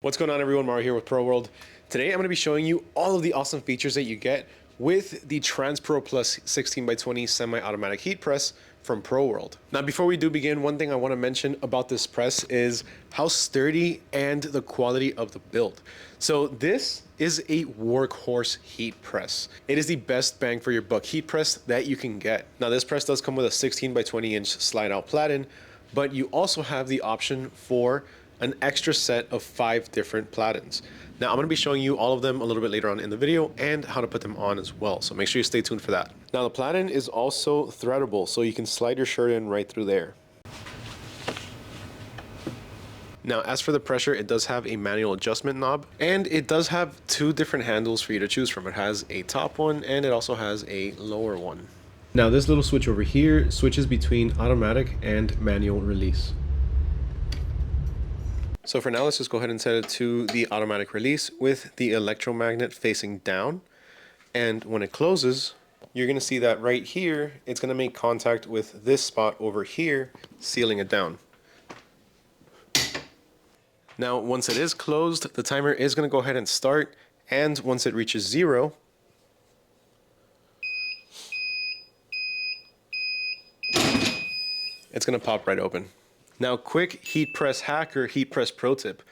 What's going on, everyone? Mario here with Pro World. Today I'm going to be showing you all of the awesome features that you get with the TransPro Plus 16x20 semi-automatic heat press from Pro World. Now, before we do begin, one thing I want to mention about this press is how sturdy and the quality of the build. So this is a workhorse heat press. It is the best bang for your buck heat press that you can get. Now, this press does come with a 16x20 inch slide out platen, but you also have the option for an extra set of 5 different platens. Now, I'm going to be showing you all of them a little bit later on in the video and how to put them on as well. So make sure you stay tuned for that. Now, the platen is also threadable, so you can slide your shirt in right through there. Now, as for the pressure, it does have a manual adjustment knob, and it does have 2 different handles for you to choose from. It has a top one and it also has a lower one. Now, this little switch over here switches between automatic and manual release. So for now, let's just go ahead and set it to the automatic release with the electromagnet facing down. And when it closes, you're going to see that right here, it's going to make contact with this spot over here, sealing it down. Now, once it is closed, the timer is going to go ahead and start. And once it reaches 0, it's going to pop right open. Now, quick heat press hack or heat press pro tip.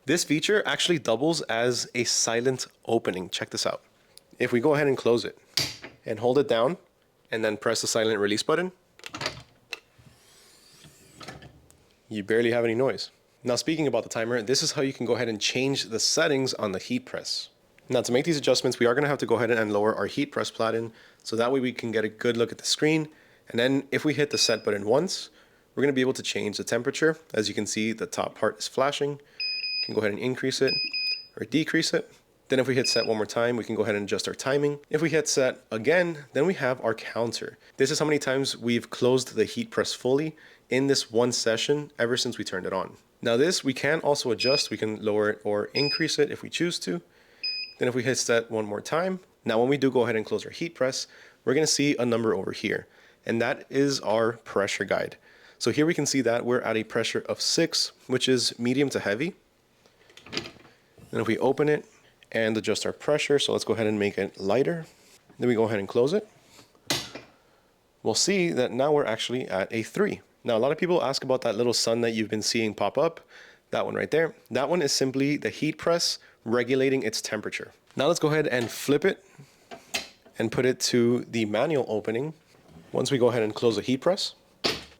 This feature actually doubles as a silent opening. Check this out. If we go ahead and close it and hold it down and then press the silent release button, you barely have any noise. Now, speaking about the timer, this is how you can go ahead and change the settings on the heat press. Now, to make these adjustments, we are going to have to go ahead and lower our heat press platen, so that way we can get a good look at the screen. And then if we hit the set button once, we're going to be able to change the temperature. As you can see, the top part is flashing. You can go ahead and increase it or decrease it. Then if we hit set one more time, we can go ahead and adjust our timing. If we hit set again, then we have our counter. This is how many times we've closed the heat press fully in this one session ever since we turned it on. Now, this we can also adjust. We can lower it or increase it if we choose to. Then if we hit set one more time, now when we do go ahead and close our heat press, we're going to see a number over here, and that is our pressure guide. So here we can see that we're at a pressure of 6, which is medium to heavy. Then if we open it and adjust our pressure, so let's go ahead and make it lighter. Then we go ahead and close it. We'll see that now we're actually at a 3. Now, a lot of people ask about that little sun that you've been seeing pop up. That one right there. That one is simply the heat press regulating its temperature. Now let's go ahead and flip it and put it to the manual opening. Once we go ahead and close the heat press,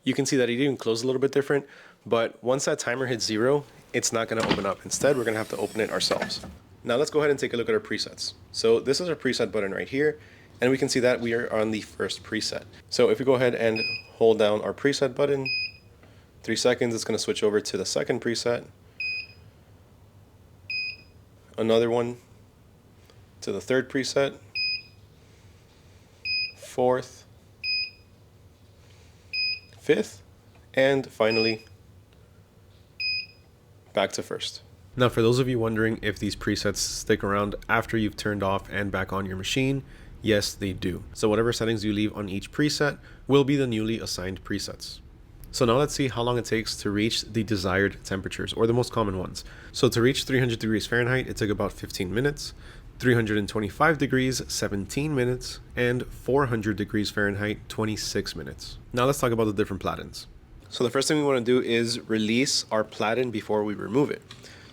you can see that it even closed a little bit different, but once that timer hits 0, it's not going to open up. Instead, we're going to have to open it ourselves. Now let's go ahead and take a look at our presets. So this is our preset button right here, and we can see that we are on the first preset. So if we go ahead and hold down our preset button, 3 seconds, it's going to switch over to the second preset. Another one to the third preset, fourth, 5th, and finally back to first. Now, for those of you wondering if these presets stick around after you've turned off and back on your machine, yes, they do. So whatever settings you leave on each preset will be the newly assigned presets. So now let's see how long it takes to reach the desired temperatures, or the most common ones. So to reach 300 degrees Fahrenheit, it took about 15 minutes. 325 degrees, 17 minutes, and 400 degrees Fahrenheit, 26 minutes. Now let's talk about the different platens. So the first thing we want to do is release our platen before we remove it.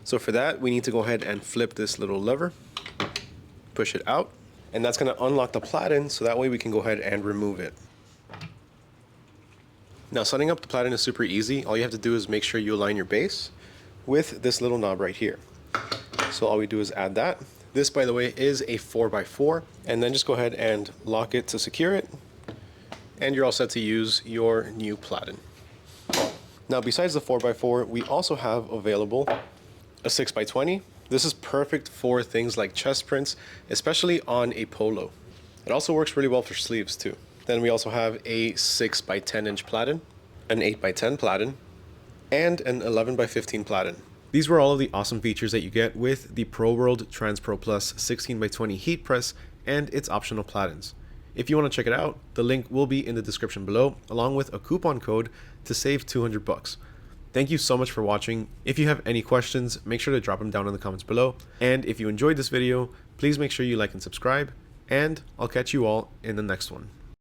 So for that, we need to go ahead and flip this little lever, push it out, and that's going to unlock the platen, so that way we can go ahead and remove it. Now, setting up the platen is super easy. All you have to do is make sure you align your base with this little knob right here. So all we do is add that. This, by the way, is a 4x4, and then just go ahead and lock it to secure it, and you're all set to use your new platen. Now, besides the 4x4, we also have available a 6x20. This is perfect for things like chest prints, especially on a polo. It also works really well for sleeves too. Then we also have a 6x10 inch platen, an 8x10 platen, and an 11x15 platen. These were all of the awesome features that you get with the Pro World TransPro Plus 16x20 heat press and its optional platens. If you want to check it out, the link will be in the description below, along with a coupon code to save $200. Thank you so much for watching. If you have any questions, make sure to drop them down in the comments below. And if you enjoyed this video, please make sure you like and subscribe, and I'll catch you all in the next one.